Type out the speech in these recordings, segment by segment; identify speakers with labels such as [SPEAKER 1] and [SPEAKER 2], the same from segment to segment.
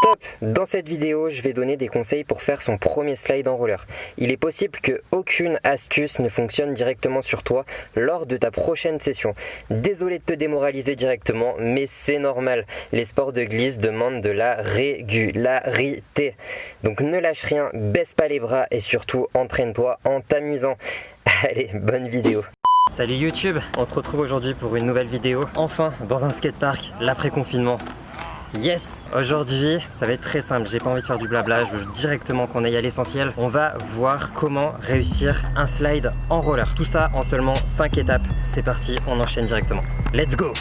[SPEAKER 1] Stop! Dans cette vidéo, je vais donner des conseils pour faire son premier slide en roller. Il est possible qu'aucune astuce ne fonctionne directement sur toi lors de ta prochaine session. Désolé de te démoraliser directement, mais c'est normal. Les sports de glisse demandent de la régularité. Donc ne lâche rien, baisse pas les bras et surtout entraîne-toi en t'amusant. Allez, bonne vidéo! Salut YouTube, on se retrouve aujourd'hui pour une nouvelle vidéo. Enfin, dans un skatepark, l'après-confinement. Yes! Aujourd'hui, ça va être très simple, j'ai pas envie de faire du blabla, je veux directement qu'on aille à l'essentiel. On va voir comment réussir un slide en roller. Tout ça en seulement 5 étapes. C'est parti, on enchaîne directement. Let's go!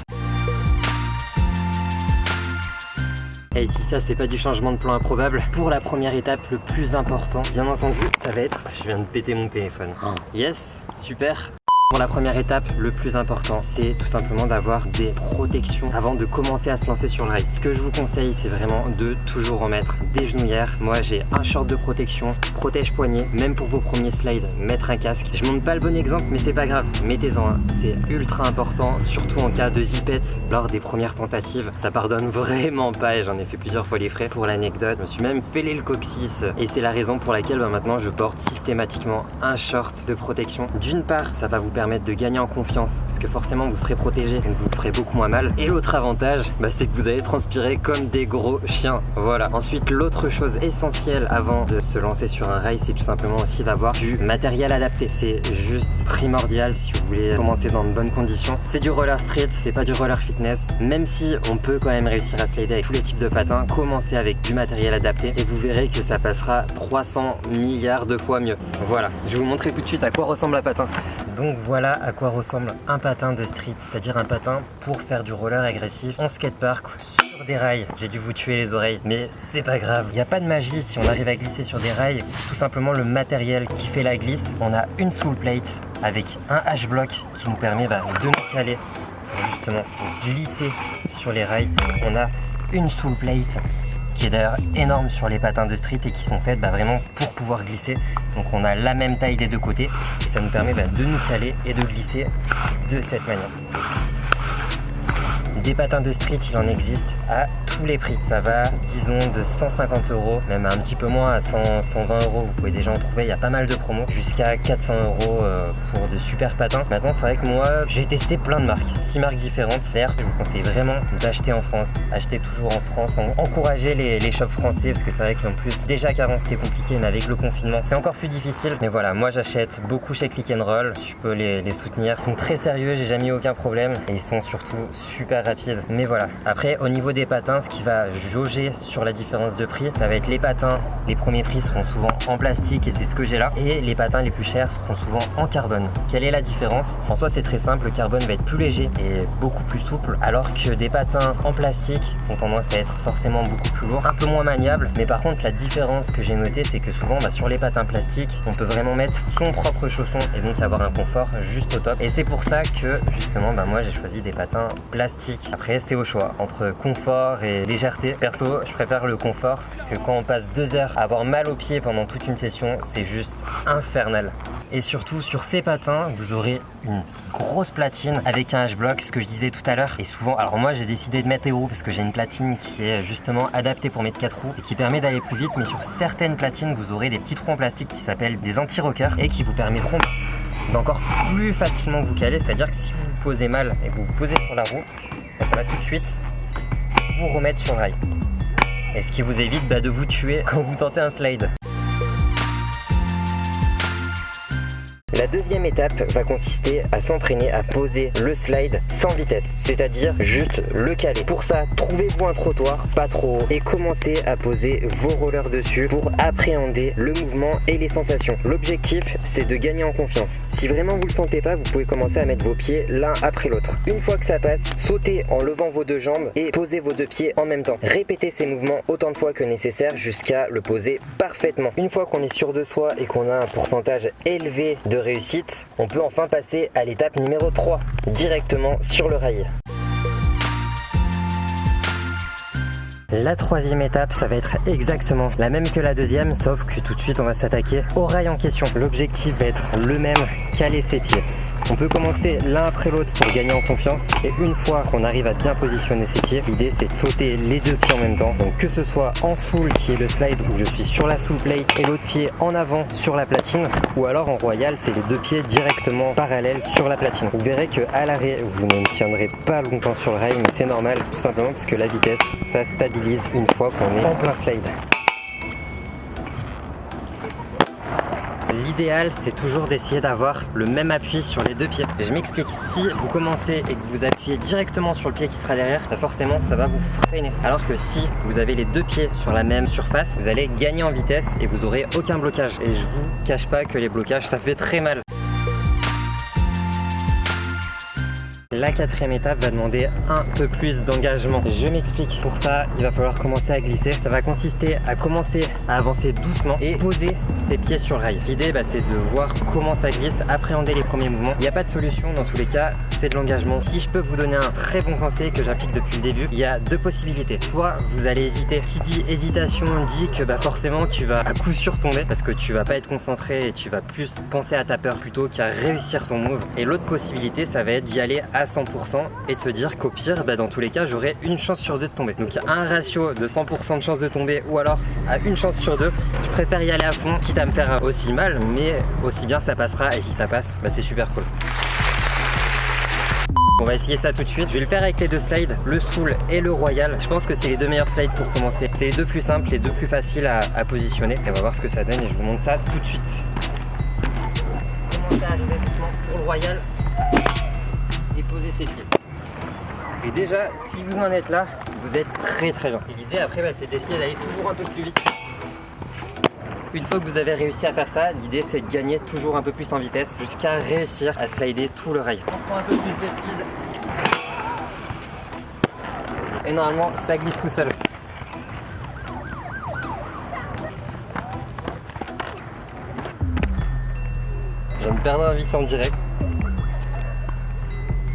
[SPEAKER 1] Et si ça c'est pas du changement de plan improbable, pour la première étape, le plus important, bien entendu, ça va être... Je viens de péter mon téléphone. Yes, super. Pour la première étape, le plus important, c'est tout simplement d'avoir des protections avant de commencer à se lancer sur le rail. Ce que je vous conseille, c'est vraiment de toujours remettre des genouillères. Moi, j'ai un short de protection, protège-poignet, même pour vos premiers slides, mettre un casque. Je montre pas le bon exemple, mais c'est pas grave, mettez-en un. C'est ultra important, surtout en cas de zipette lors des premières tentatives. Ça pardonne vraiment pas et j'en ai fait plusieurs fois les frais. Pour l'anecdote, je me suis même fêlé le coccyx et c'est la raison pour laquelle maintenant je porte systématiquement un short de protection. D'une part, ça va vous permettre de gagner en confiance parce que forcément vous serez protégé, donc vous ferez beaucoup moins mal. Et l'autre avantage, c'est que vous allez transpirer comme des gros chiens. Voilà. Ensuite, l'autre chose essentielle avant de se lancer sur un rail, c'est tout simplement aussi d'avoir du matériel adapté. C'est juste primordial si vous voulez commencer dans de bonnes conditions. C'est du roller street, c'est pas du roller fitness. Même si on peut quand même réussir à slider avec tous les types de patins, commencez avec du matériel adapté et vous verrez que ça passera 300 milliards de fois mieux. Voilà. Je vais vous montrer tout de suite à quoi ressemble un patin. Donc voilà à quoi ressemble un patin de street, c'est-à-dire un patin pour faire du roller agressif en skatepark sur des rails. J'ai dû vous tuer les oreilles, mais c'est pas grave. Il n'y a pas de magie si on arrive à glisser sur des rails, c'est tout simplement le matériel qui fait la glisse. On a une soul plate avec un H-block qui nous permet de nous caler pour justement glisser sur les rails. On a une soul plate qui est d'ailleurs énorme sur les patins de street et qui sont faites vraiment pour pouvoir glisser. Donc on a la même taille des deux côtés et ça nous permet de nous caler et de glisser de cette manière. Des patins de street, il en existe à tous les prix. Ça va, disons, de 150 €, même un petit peu moins, à 120 €. Vous pouvez déjà en trouver, il y a pas mal de promos, jusqu'à 400 € pour de super patins. Maintenant, c'est vrai que moi, j'ai testé plein de marques, 6 marques différentes. D'ailleurs, je vous conseille vraiment d'acheter en France. Achetez toujours en France, encouragez les shops français, parce que c'est vrai qu'en plus, déjà qu'avant c'était compliqué, mais avec le confinement, c'est encore plus difficile. Mais voilà, moi j'achète beaucoup chez Click & Roll, je peux les soutenir. Ils sont très sérieux, j'ai jamais eu aucun problème, et ils sont surtout super rapides. Mais voilà, après au niveau des patins, ce qui va jauger sur la différence de prix, ça va être les patins. Les premiers prix seront souvent en plastique et c'est ce que j'ai là, et les patins les plus chers seront souvent en carbone. Quelle est la différence? En soi c'est très simple, le carbone va être plus léger et beaucoup plus souple, alors que des patins en plastique ont tendance à être forcément beaucoup plus lourds, un peu moins maniables. Mais par contre la différence que j'ai notée, c'est que souvent sur les patins plastiques, on peut vraiment mettre son propre chausson et donc avoir un confort juste au top. Et c'est pour ça que justement moi j'ai choisi des patins plastiques. Après c'est au choix entre confort et légèreté. Perso je préfère le confort parce que quand on passe 2 heures à avoir mal aux pieds pendant toute une session, c'est juste infernal. Et surtout sur ces patins vous aurez une grosse platine avec un H-block, ce que je disais tout à l'heure. Et souvent, alors moi j'ai décidé de mettre héros parce que j'ai une platine qui est justement adaptée pour mettre 4 roues et qui permet d'aller plus vite. Mais sur certaines platines vous aurez des petits trous en plastique qui s'appellent des anti-rockers et qui vous permettront d'encore plus facilement vous caler. C'est à dire que si vous vous posez mal et que vous vous posez sur la roue, ça va tout de suite vous remettre sur le rail. Et ce qui vous évite de vous tuer quand vous tentez un slide. La deuxième étape va consister à s'entraîner à poser le slide sans vitesse, c'est-à-dire juste le caler. Pour ça, trouvez-vous un trottoir, pas trop haut, et commencez à poser vos rollers dessus pour appréhender le mouvement et les sensations. L'objectif, c'est de gagner en confiance. Si vraiment vous le sentez pas, vous pouvez commencer à mettre vos pieds l'un après l'autre. Une fois que ça passe, sautez en levant vos 2 jambes et posez vos 2 pieds en même temps. Répétez ces mouvements autant de fois que nécessaire jusqu'à le poser parfaitement. Une fois qu'on est sûr de soi et qu'on a un pourcentage élevé de réussite, on peut enfin passer à l'étape numéro 3, directement sur le rail. La troisième étape, ça va être exactement la même que la deuxième, sauf que tout de suite on va s'attaquer au rail en question. L'objectif va être le même, caler ses pieds. On peut commencer l'un après l'autre pour gagner en confiance et une fois qu'on arrive à bien positionner ses pieds, l'idée c'est de sauter les deux pieds en même temps. Donc que ce soit en soul qui est le slide où je suis sur la soul plate et l'autre pied en avant sur la platine, ou alors en royal c'est les deux pieds directement parallèles sur la platine. Vous verrez que à l'arrêt vous ne tiendrez pas longtemps sur le rail, mais c'est normal tout simplement parce que la vitesse ça stabilise une fois qu'on est en plein slide. L'idéal, c'est toujours d'essayer d'avoir le même appui sur les deux pieds. Je m'explique, si vous commencez et que vous appuyez directement sur le pied qui sera derrière, bah forcément ça va vous freiner. Alors que si vous avez les deux pieds sur la même surface, vous allez gagner en vitesse et vous aurez aucun blocage. Et je vous cache pas que les blocages, ça fait très mal. La quatrième étape va demander un peu plus d'engagement. Je m'explique. Pour ça, il va falloir commencer à glisser. Ça va consister à commencer à avancer doucement et poser ses pieds sur le rail. L'idée, c'est de voir comment ça glisse, appréhender les premiers mouvements. Il n'y a pas de solution dans tous les cas, c'est de l'engagement. Si je peux vous donner un très bon conseil que j'applique depuis le début, il y a deux possibilités. Soit vous allez hésiter. Qui dit hésitation dit que forcément tu vas à coup sûr tomber parce que tu vas pas être concentré et tu vas plus penser à ta peur plutôt qu'à réussir ton move. Et l'autre possibilité, ça va être d'y aller à 100% et de se dire qu'au pire, dans tous les cas, j'aurai une chance sur deux de tomber. Donc il y a un ratio de 100% de chance de tomber ou alors à une chance sur deux. Je préfère y aller à fond, quitte à me faire aussi mal, mais aussi bien ça passera et si ça passe, c'est super cool. On va essayer ça tout de suite. Je vais le faire avec les deux slides, le soul et le royal. Je pense que c'est les deux meilleurs slides pour commencer. C'est les deux plus simples, les deux plus faciles à positionner. Et on va voir ce que ça donne et je vous montre ça tout de suite. Commencez à arriver doucement pour le royal et poser ses pieds. Et déjà, si vous en êtes là, vous êtes très bien. Et l'idée après, c'est d'essayer d'aller toujours un peu plus vite. Une fois que vous avez réussi à faire ça, l'idée c'est de gagner toujours un peu plus en vitesse jusqu'à réussir à slider tout le rail. On prend un peu plus de speed. Et normalement, ça glisse tout seul. Je viens de perdre un vis en direct.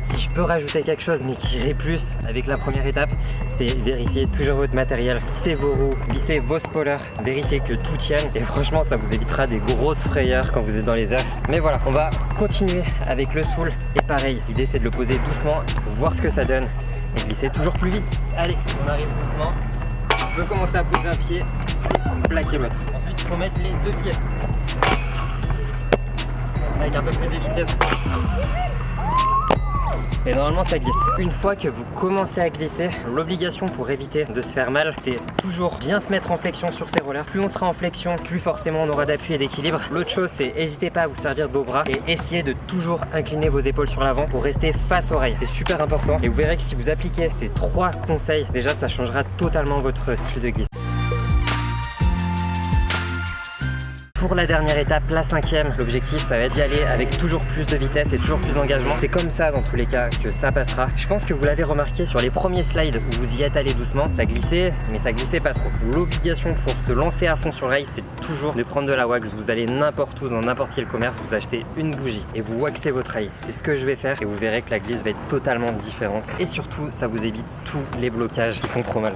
[SPEAKER 1] Si je peux rajouter quelque chose mais qui irait plus avec la première étape, c'est vérifier toujours votre matériel, lissez vos roues, lissez vos spoilers, vérifiez que tout tienne et franchement ça vous évitera des grosses frayeurs quand vous êtes dans les airs. Mais voilà, on va continuer avec le soul et pareil, l'idée c'est de le poser doucement, voir ce que ça donne et glisser toujours plus vite. Allez, on arrive doucement, on peut commencer à poser un pied et plaquer l'autre. Ensuite il faut mettre les deux pieds avec un peu plus de vitesse. Et normalement ça glisse. Une fois que vous commencez à glisser, l'obligation pour éviter de se faire mal, c'est toujours bien se mettre en flexion sur ces rollers. Plus on sera en flexion, plus forcément on aura d'appui et d'équilibre. L'autre chose, c'est n'hésitez pas à vous servir de vos bras et essayez de toujours incliner vos épaules sur l'avant pour rester face au rail. C'est super important et vous verrez que si vous appliquez ces trois conseils, déjà ça changera totalement votre style de glisse. Pour la dernière étape, la cinquième, l'objectif ça va être d'y aller avec toujours plus de vitesse et toujours plus d'engagement. C'est comme ça dans tous les cas que ça passera. Je pense que vous l'avez remarqué sur les premiers slides où vous y êtes allé doucement, ça glissait mais ça glissait pas trop. L'obligation pour se lancer à fond sur le rail, c'est toujours de prendre de la wax. Vous allez n'importe où, dans n'importe quel commerce, vous achetez une bougie et vous waxez votre rail. C'est ce que je vais faire et vous verrez que la glisse va être totalement différente. Et surtout, ça vous évite tous les blocages qui font trop mal.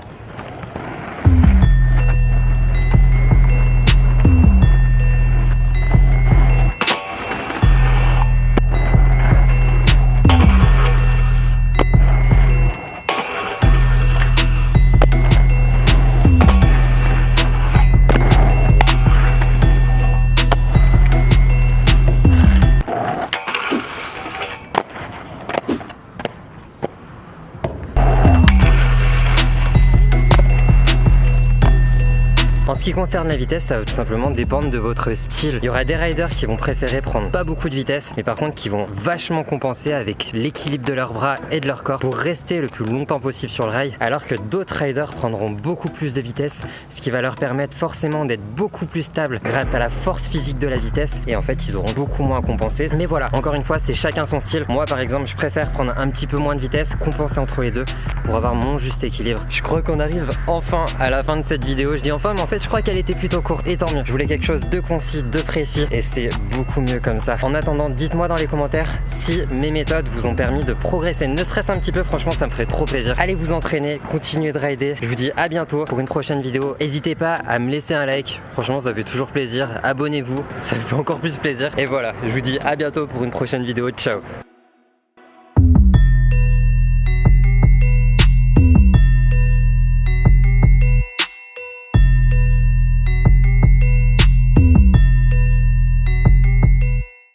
[SPEAKER 1] En ce qui concerne la vitesse, ça va tout simplement dépendre de votre style. Il y aura des riders qui vont préférer prendre pas beaucoup de vitesse, mais par contre qui vont vachement compenser avec l'équilibre de leurs bras et de leur corps pour rester le plus longtemps possible sur le rail, alors que d'autres riders prendront beaucoup plus de vitesse, ce qui va leur permettre forcément d'être beaucoup plus stable grâce à la force physique de la vitesse, et en fait ils auront beaucoup moins à compenser. Mais voilà, encore une fois, c'est chacun son style. Moi par exemple, je préfère prendre un petit peu moins de vitesse, compenser entre les deux pour avoir mon juste équilibre. Je crois qu'on arrive enfin à la fin de cette vidéo. Je dis enfin, mais en fait je crois qu'elle était plutôt courte et tant mieux. Je voulais quelque chose de concis, de précis et c'est beaucoup mieux comme ça. En attendant, dites-moi dans les commentaires si mes méthodes vous ont permis de progresser, ne serait-ce un petit peu, franchement ça me ferait trop plaisir. Allez vous entraîner, continuez de rider. Je vous dis à bientôt pour une prochaine vidéo. N'hésitez pas à me laisser un like, franchement ça fait toujours plaisir. Abonnez-vous, ça me fait encore plus plaisir. Et voilà, je vous dis à bientôt pour une prochaine vidéo. Ciao.